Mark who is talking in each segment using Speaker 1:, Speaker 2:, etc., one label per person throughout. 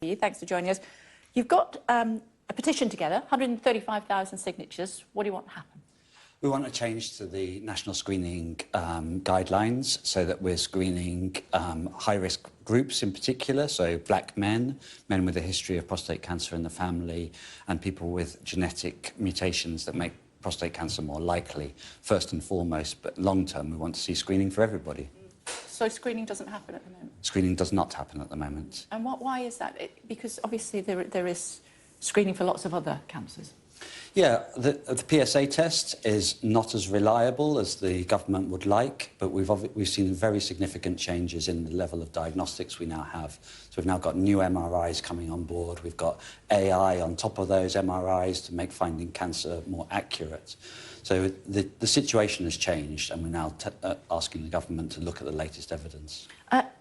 Speaker 1: Thanks for joining us. You've got a petition together, 135,000 signatures. What do you want to happen?
Speaker 2: We want a change to the national screening guidelines so that we're screening high-risk groups in particular, so black men, men with a history of prostate cancer in the family, and people with genetic mutations that make prostate cancer more likely, first and foremost, but long-term we want to see screening for everybody.
Speaker 1: So screening doesn't happen at the moment?
Speaker 2: Screening does not happen at the moment.
Speaker 1: And why is that? Because obviously there is screening for lots of other cancers.
Speaker 2: Yeah, the PSA test is not as reliable as the government would like, but we've seen very significant changes in the level of diagnostics we now have. So we've now got new MRIs coming on board. We've got AI on top of those MRIs to make finding cancer more accurate. So the situation has changed, and we're now asking the government to look at the latest evidence.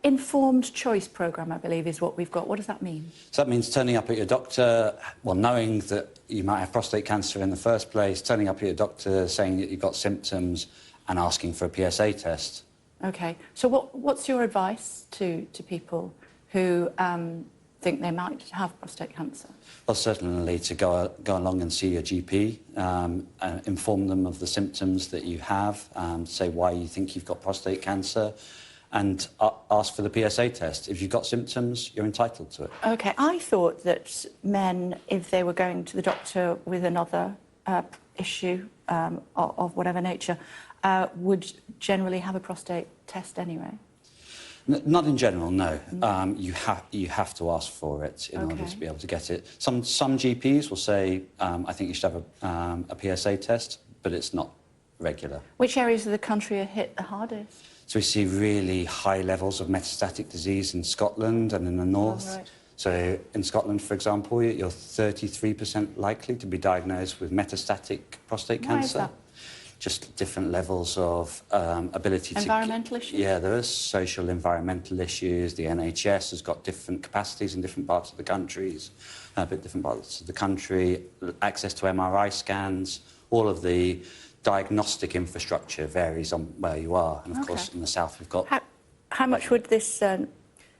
Speaker 1: Informed choice programme, I believe, is what we've got. What does that mean?
Speaker 2: So that means turning up at your doctor, well, knowing that you might have prostate cancer in the first place, turning up at your doctor, saying that you've got symptoms, and asking for a PSA test. OK. So what's your advice to people who think they might have prostate cancer? Well, certainly to go along and see your GP, inform them of the symptoms that you have, say why you think you've got prostate cancer, and ask for the PSA test. If you've got symptoms, you're entitled to it. OK. I thought that men, if they were going to the doctor with another issue of whatever nature, would generally have a prostate test anyway. Not in general, no. You have to ask for it in order to be able to get it. Some GPs will say, I think you should have a PSA test, but it's not regular. Which areas of the country are hit the hardest? So we see really high levels of metastatic disease in Scotland and in the north. Oh, right. So in Scotland, for example, you're 33% likely to be diagnosed with metastatic prostate cancer. Why is that? Just different levels of ability to... Environmental issues? Yeah, there are social environmental issues. The NHS has got different capacities in different parts of the countries, different parts of the country, access to MRI scans, all of the diagnostic infrastructure varies on where you are. And, of course, in the south, we've got... How much would this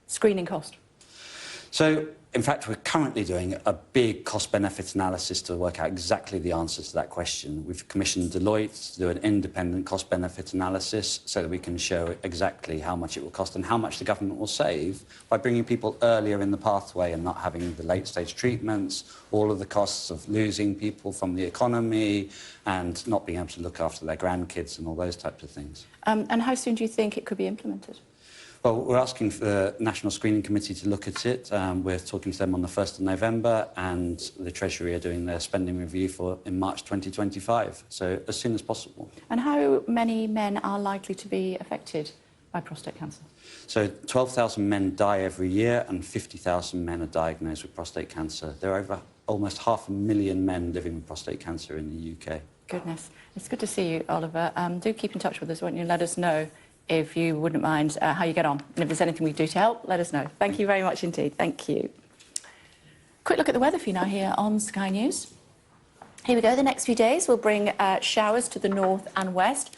Speaker 2: screening cost? So, in fact, we're currently doing a big cost-benefit analysis to work out exactly the answer to that question. We've commissioned Deloitte to do an independent cost-benefit analysis so that we can show exactly how much it will cost and how much the government will save by bringing people earlier in the pathway and not having the late-stage treatments, all of the costs of losing people from the economy and not being able to look after their grandkids and all those types of things. And how soon do you think it could be implemented? Well, we're asking for the National Screening Committee to look at it. We're talking to them on the 1st of November, and the Treasury are doing their spending review in March 2025, so as soon as possible. And how many men are likely to be affected by prostate cancer? So 12,000 men die every year, and 50,000 men are diagnosed with prostate cancer. There are over almost 500,000 men living with prostate cancer in the UK. Goodness. It's good to see you, Oliver. Do keep in touch with us, won't you? Let us know, if you wouldn't mind, how you get on. And if there's anything we can do to help, let us know. Thank you very much indeed. Thank you. Quick look at the weather for you now here on Sky News. Here we go. The next few days will bring showers to the north and west.